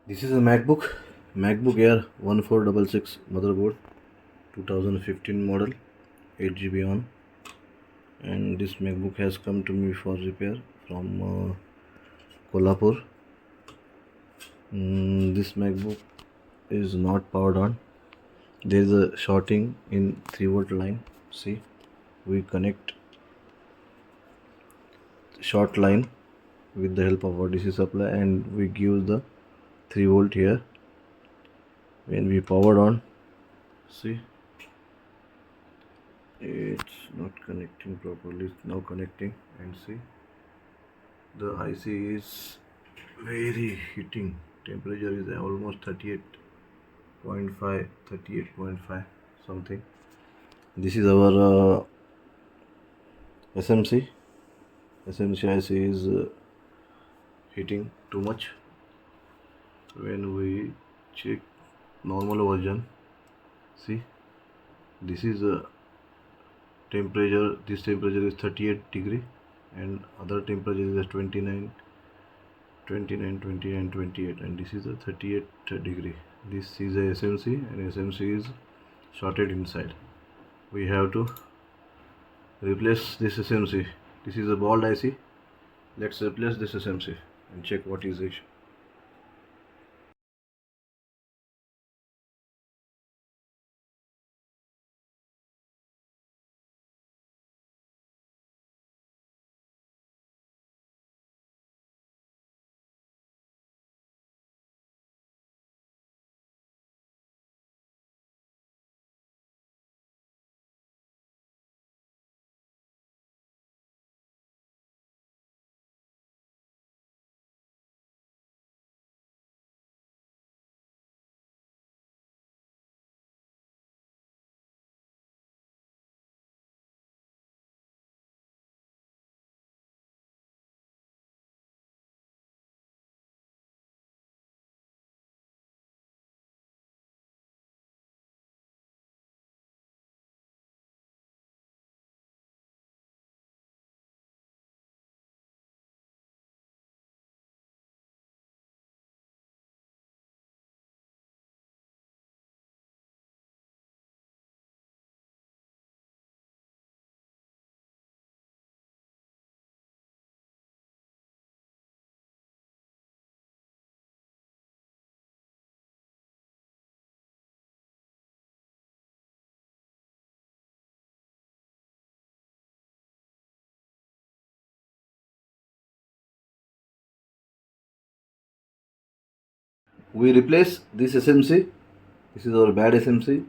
This is a Macbook Air 1466 motherboard, 2015 model, 8 GB on, and this MacBook has come to me for repair from Kolhapur. This MacBook is not powered on. There is a shorting in 3-volt line. See, we connect short line with the help of our DC supply, and we give the 3-volt here. When we powered on, see, it's not connecting properly. It's now connecting, and see, the IC is very heating. Temperature is almost 38.5 something. This is our SMC IC is heating too much. When we check normal version, see, this is a temperature. This temperature is 38 degree, and other temperature is 29, 28, and this is a 38 degree. This is a SMC, and SMC is shorted inside. We have to replace this SMC. This is a bald IC. Let's replace this SMC and check what is the issue. We replace this SMC. This is our bad SMC,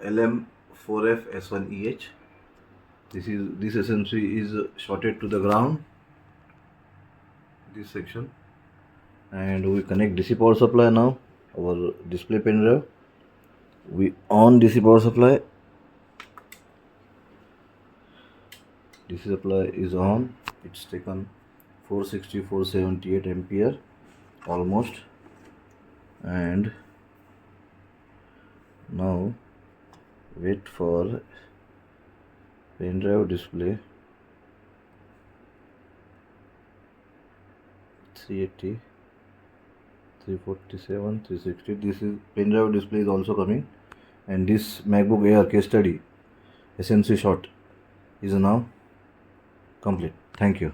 LM4FS1EH. This SMC is shorted to the ground, this section, and we connect DC power supply now. Our display pen drive. We on DC power supply. DC supply is on. It's taken 460, 478 ampere almost, and now wait for pen drive display 380, 347, 360. This is pen drive display is also coming, and this MacBook Air case study SMC short is now complete. Thank you.